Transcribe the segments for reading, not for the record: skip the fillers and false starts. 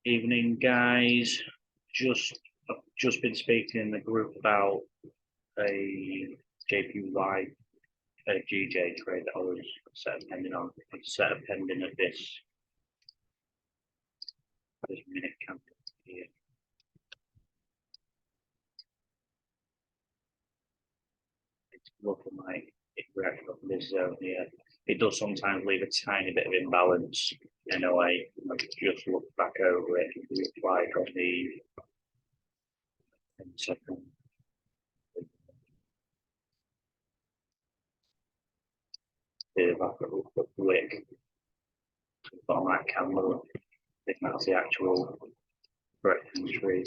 Evening, guys. I've just been speaking in the group about a JPY a GJ trade that I was set pending on. I'm set pending at this minute count here. It's looking like it reacted off this zone here. It does sometimes leave a tiny bit of imbalance anyway. I've just looked back over it. We applied on the second. Back at the wick. On that candle, I think that's the actual correct entry.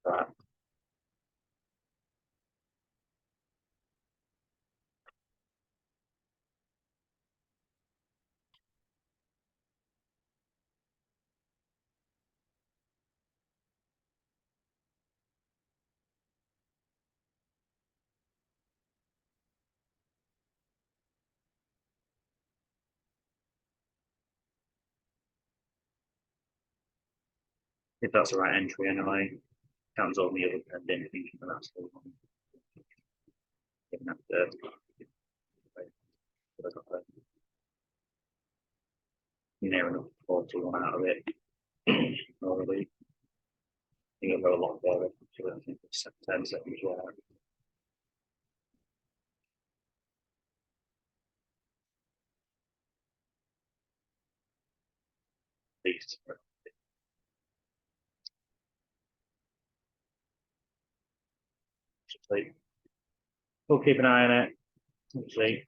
Right. If that's the right entry anyway, comes on the other pending, thinking that's the one. Near enough 41 out of it already. I think it'll go a lot further. So I think it's 10 seconds wide. At least. We'll keep an eye on it. We'll see.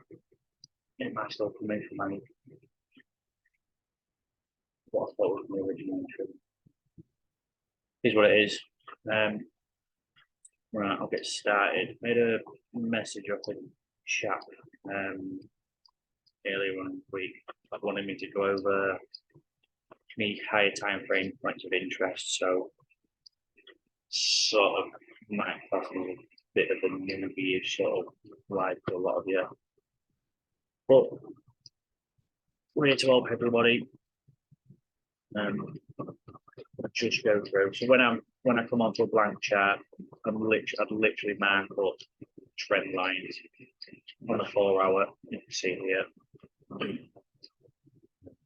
It might still come in for money. What I thought was the original entry. Here's what it is. Right, I'll get started. Made a message off the chat earlier on in the week. I wanted me to go over me higher time frame points of interest. So sort of my class is a bit of a newbie sort of like a lot of you. But we're here to help everybody. Just go through. So when I come onto a blank chart, I'd literally mark up trend lines on a 4 hour. You can see here.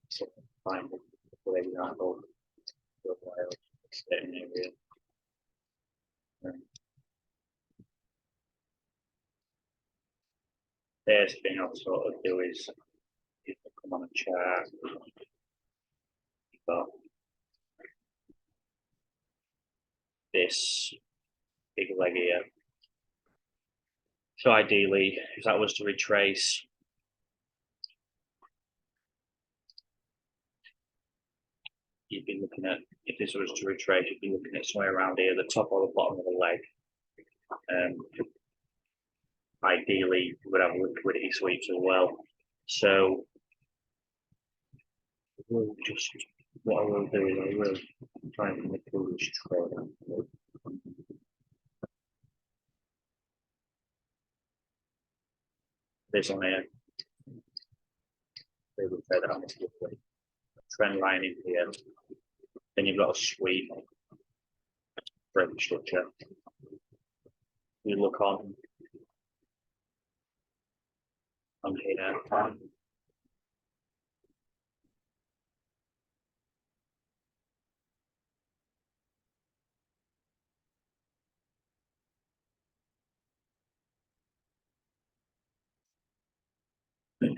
So find for example, certain area. First thing I'll sort of do is if I come on a chart, you've got this big leg here. So ideally, if that was to retrace, you'd be looking at, if this was to retrace, you'd be looking at somewhere around here, the top or the bottom of the leg. Ideally, you would have liquidity sweeps as well. So we'll just, what I will do is I will try and make this trade. This on here. They would say that on this trend line in here. Then you've got a sweep for every structure. You look on here.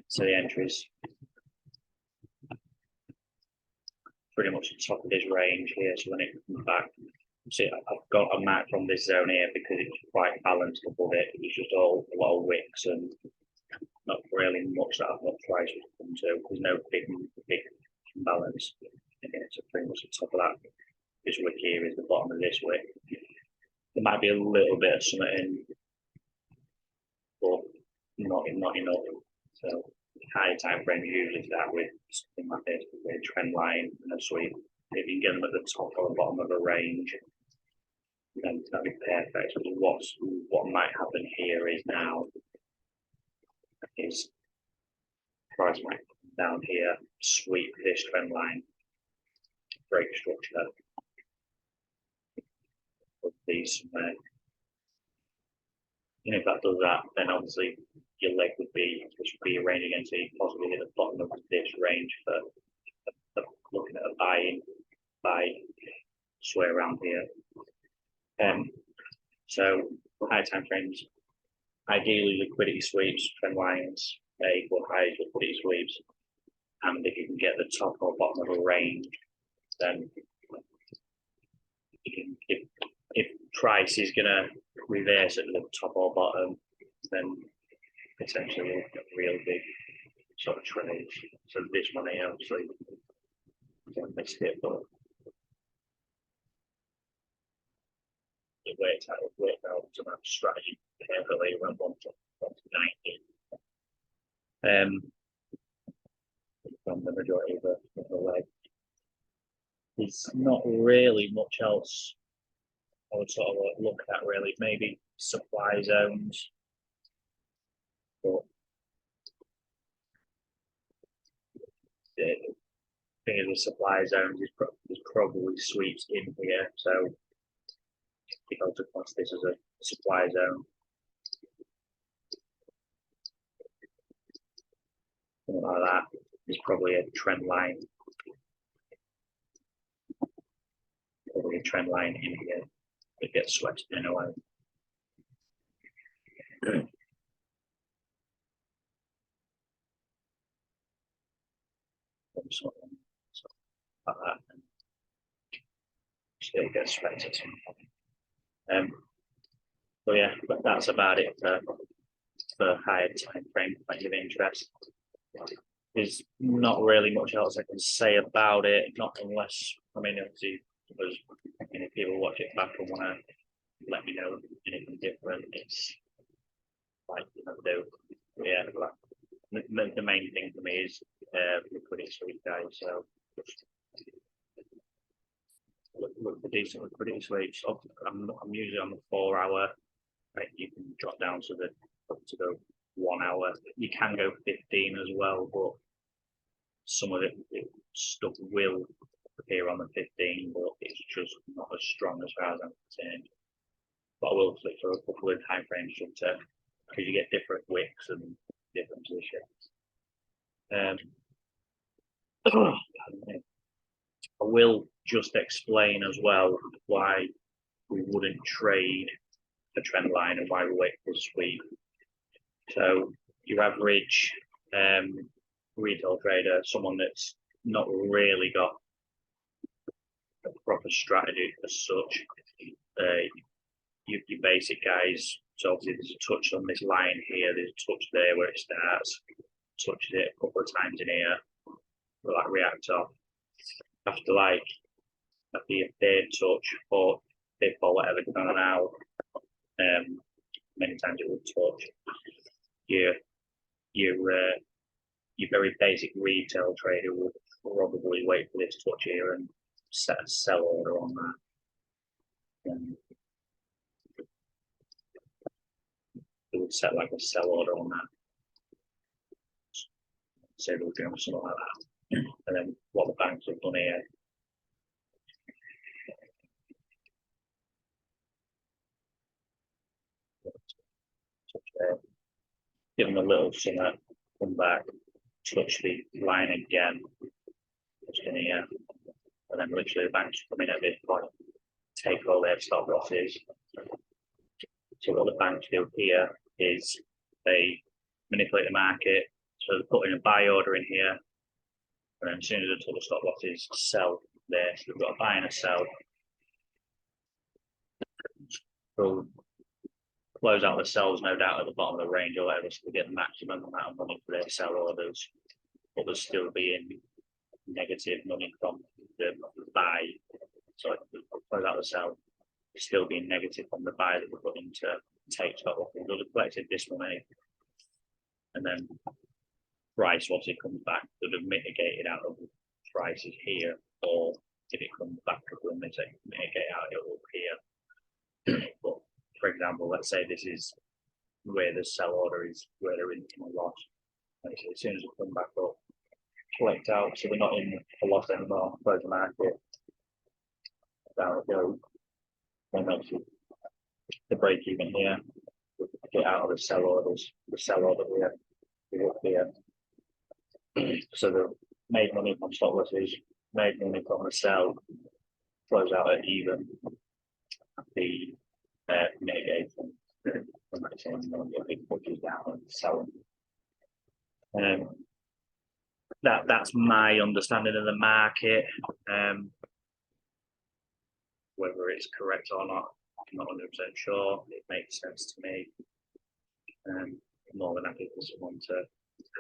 So the entries pretty much the top of this range here. So when it comes back, see, I've got a mark from this zone here because it's quite balanced above it. It's just all a lot of wicks and not really much that I've got price to come to. There's no big imbalance. Again, so pretty much the top of that. This wick here is the bottom of this wick. There might be a little bit of something in, but not enough. So high time frame usually start with something like this, a trend line and a sweep. If you can get them at the top or the bottom of a range, then that'd be perfect. What might happen here is now is price might come down here, sweep this trend line, break structure of these somewhere. And if that does that, then obviously your leg would be this would be a range against it, possibly hit the bottom of this range for looking at a buy sway around here. So high time frames, ideally liquidity sweeps, trend lines, equal highs, liquidity sweeps, and if you can get the top or bottom of a range, then you can, if price is gonna reverse at the top or bottom, then potentially you'll get real big sort of trades. So this one here, obviously, I missed it, but it worked out to that strategy carefully when 1 to 90. From the majority of the leg. There's not really much else I would sort of look at really, maybe supply zones. But the thing is with supply zones is there's probably sweeps in here. So if I was to class this as a supply zone, something like that, there's probably a trend line. Probably a trend line in here that gets swept in a way. Something like that. So it gets swept at some point. So yeah, but that's about it for higher time frame point of interest. There's not really much else I can say about it, not unless, I mean, obviously, if people watch it back and want to let me know anything different, it's like, yeah, the main thing for me is liquidity sweep, guys. So look for decent liquidity sweeps. I'm usually on the 4 hour. Right, you can drop down to the 1 hour. You can go 15 as well, but some of it stuff will appear on the 15, but it's just not as strong as far as I'm concerned. But I will flick through a couple of time frames because you get different wicks and different positions. I will just explain as well why we wouldn't trade a trend line and why we wait for a sweep. So your average retail trader, someone that's not really got a proper strategy as such, your basic guys, so obviously there's a touch on this line here, there's a touch there where it starts, touches it a couple of times in here, will like react off. After your third touch or fifth or whatever, depending on how many times it would touch, your very basic retail trader would probably wait for this touch here and set a sell order on that. It would set like a sell order on that. Say they were doing something like that. And then what the banks have done here. Give them a little something, come back, touch the line again, just in here, and then literally the banks come in at this point, take all their stop losses. So what the banks do here is they manipulate the market, so they put in a buy order in here, and then as soon as the total stop losses sell there, so they've got a buy and a sell. So close out the sells, no doubt, at the bottom of the range or whatever, so they get the maximum amount of money for their sell orders, but they'll still be in negative money from the buy. So close out the sell, still being negative from the buy that we're putting to take stock off. They'll have collected this money, and then price, once it comes back, they'll have mitigated out of the prices here, or if it comes back, it will mitigate out, it will appear. But for example, let's say this is where the sell order is, where they're in a loss. Like, as soon as we come back up, collect out, so we're not in a loss anymore, close the market, down it goes, then obviously the break even here, get out of the sell orders, the sell order here, we up here. So the made money from stop losses, made money from the sell, close out at even, the mitigation from that same money, get big pushes down and selling. That's my understanding of the market. Whether it's correct or not, I'm not 100% sure. It makes sense to me. I'm more than happy for someone to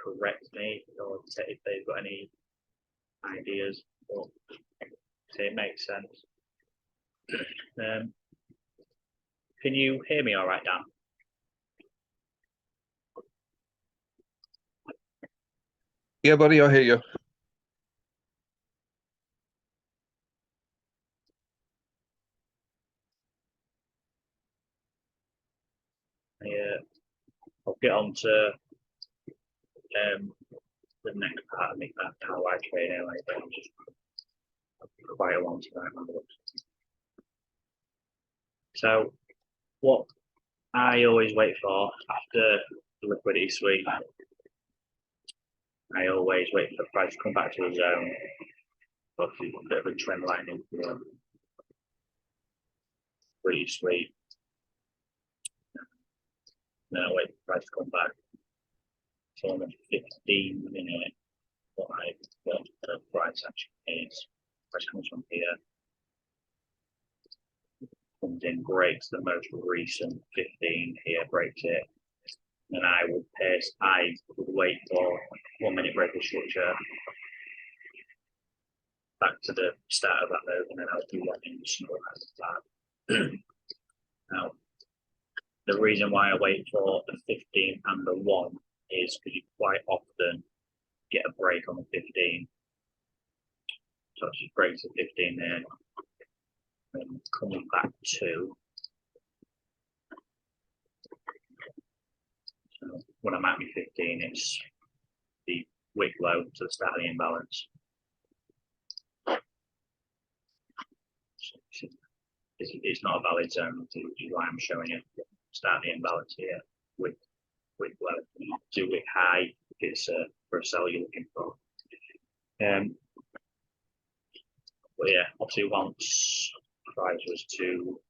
correct me or if they've got any ideas. But so it makes sense. Can you hear me all right, Dan? Yeah, buddy, I hear you. Yeah, I'll get on to the next part of me, that's how I trade anyway, but I'm just quite a long time. So what I always wait for after the liquidity sweep, I always wait for the price to come back to the zone. Obviously, a bit of a trend line in here. Pretty sweet. Then I wait for the price to come back. So on the 15-minute, what I got the price actually is. Price comes from here. Comes in, breaks the most recent 15 here, breaks it. And I would wait for 1 minute break of structure back to the start of that move, and then I'll do one in single as that. Now, the reason why I wait for the 15 and the 1 is because you quite often get a break on the 15. So it breaks the 15 there, and coming back to. So when I'm at my 15, it's the wick low to the start of the imbalance. It's not a valid zone, which is why I'm showing you start the imbalance here with low. Do wick high, it's for a sell you're looking for. But yeah, obviously once price was to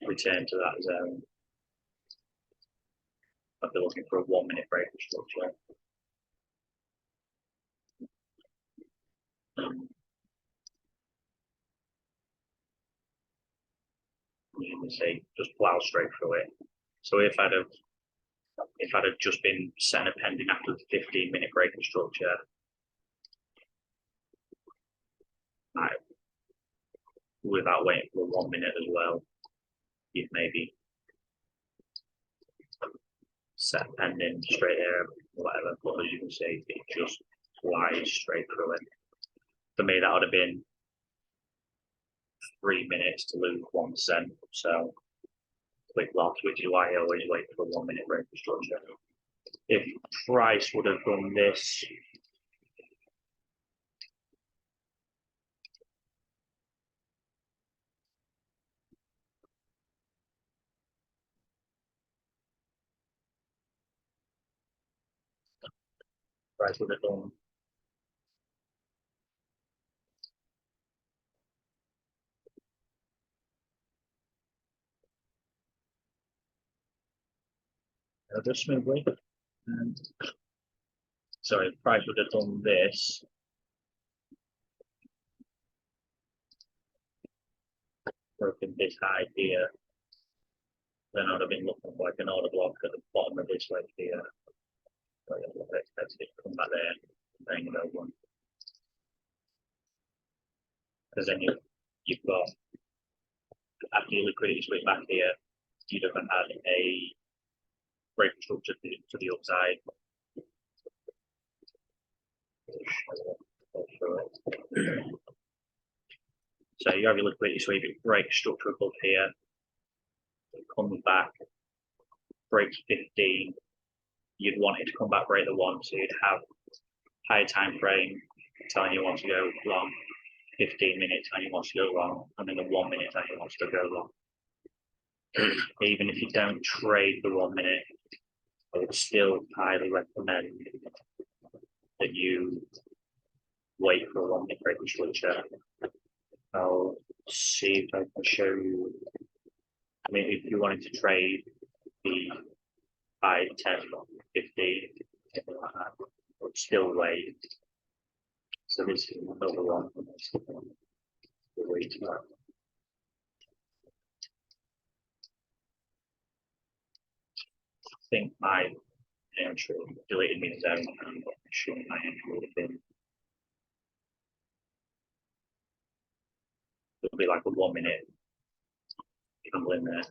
return to that zone, I'd be looking for a 1 minute break of structure. You can see just plow straight through it. So if I'd have just been setting a pending after the 15-minute break of structure, without waiting for 1 minute as well, you'd maybe set a pending straight there, whatever. But as you can see, it just flies straight through it. For me, that would have been 3 minutes to lose 1 cent. So quick loss, which is why I always wait for a 1 minute break of structure. If price would have done this, price would have done just smoothly. So if price would have done this, broken this high here, then I'd have been looking for like an order block at the bottom of this wedge here. So I would expect it to come back there, bang it over. Because then you've got, after your liquidity split back here, you'd have had a break structure to the upside. So you have your liquidity sweep, it breaks structure above here, it comes back, breaks 15. You'd want it to come back break the one, so you'd have higher time frame telling you want to go long, 15 minutes telling you want to go long, and then the 1 minute telling you want to go long. Even if you don't trade the 1 minute, I would still highly recommend that you wait for a 1 minute break structure. I'll see if I can show you. I mean, if you wanted to trade the 5, 10, 15, something like that, but still wait. So this is another one. Wait for that. I think my entry deleted me zone and I'm sure my entry would have been. It'll be like a 1 minute candle in there.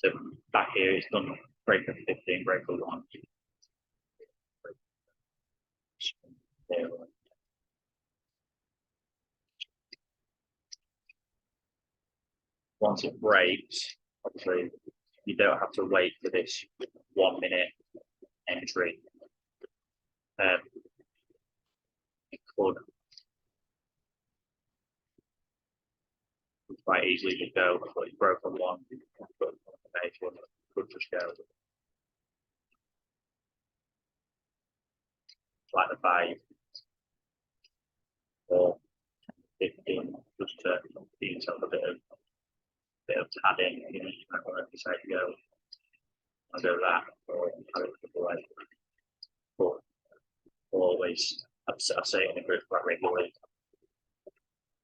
So back here it's done breaker 15, breaker 1. There. Once it breaks, obviously you don't have to wait for this 1 minute entry. It could quite easily just go, but it's broken one, but could just go. Like the 5 or 15, just to give yourself a bit of padding, you know, you might want to decide to go, I'll go that, or have it the way. But always, I say it in a group quite regularly,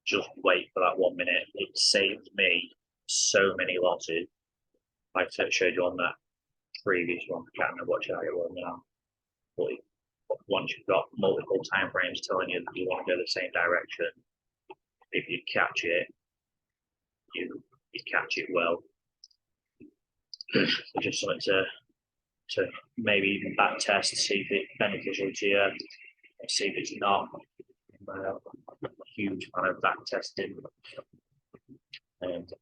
just wait for that 1 minute. It saves me so many losses. Like I showed you on that previous one, I can't remember what chart it was now. But once you've got multiple time frames telling you that you want to go the same direction, if you catch it, you catch it well. So just something to maybe even back test to see if it's beneficial to you, see if it's not. I'm a huge fan of back testing, and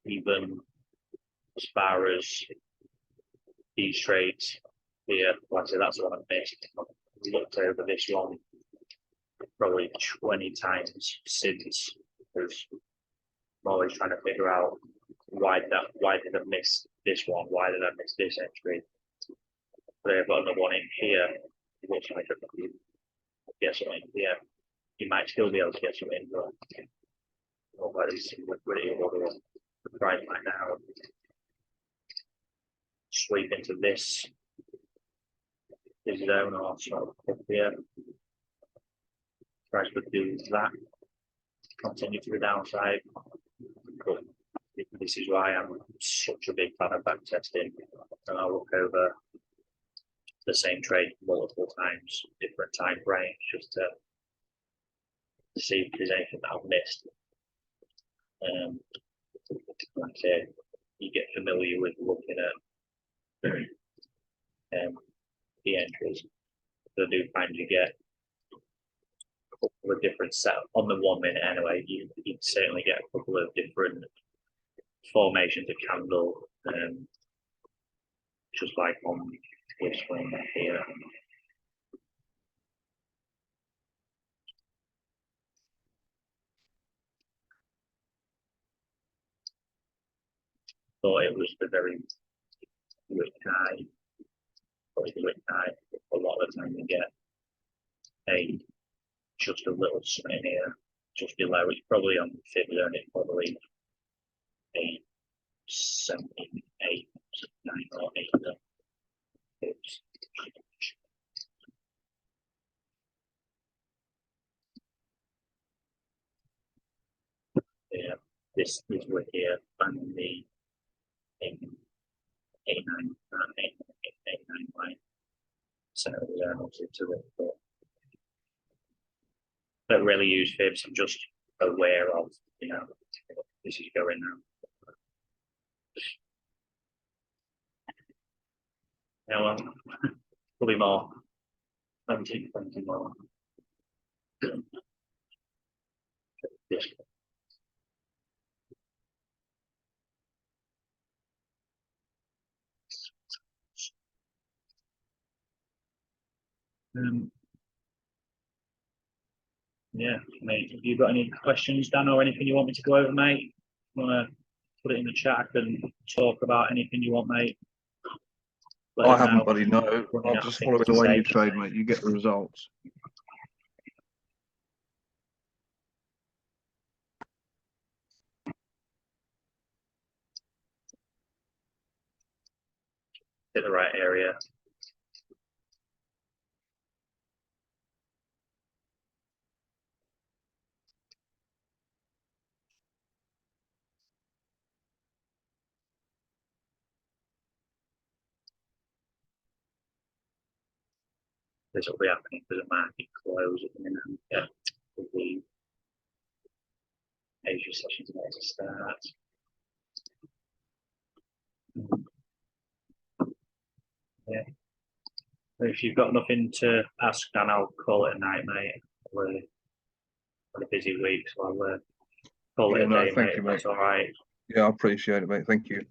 even as far as these trades here, like I said, that's the one I missed. I've looked over this one probably 20 times since, because I'm always trying to figure out why did I miss this one? Why did I miss this entry? But I've got another one in here. It looks like I could get something here. You might still be able to get something, but nobody's liquidity or the price right now. Sweep into this zone or sort of up here. Price would do that. Continue to the downside. But this is why I'm such a big fan of back testing, and I'll look over the same trade multiple times, different time frames, just to see if there's anything that I've missed. Like I said, you get familiar with looking at the entries. So I do find you get a couple of different set on the 1 minute anyway. You certainly get a couple of different formations of candle, just like on this one here. Thought it was the very wick high, probably the wick high. A lot of the time you get just a little swing here, just below. It's probably on the fib zone. It's probably a 7, 8, 9 or 8. Oops. Yeah, this wick here and the £89 so obviously to it, but don't really use fibs. I'm just aware of, this is going now. Well, probably more. 20 more. Yes. Yeah, mate. Have you got any questions, Dan, or anything you want me to go over, mate? Want to put it in the chat? I can talk about anything you want, mate. Let I us haven't, know. buddy. No, Running I'm out of just things following to the way say you today. trade, mate. You get the results. Hit the right area. This will be happening for the market close at the minute. Yeah, with the Asia sessions about to start. Yeah. If you've got nothing to ask, Dan, I'll call it a night, mate. We're had a busy week, so I'll call it Yeah, a no, day, thank mate. you, If that's mate. all right. Yeah, I appreciate it, mate. Thank you.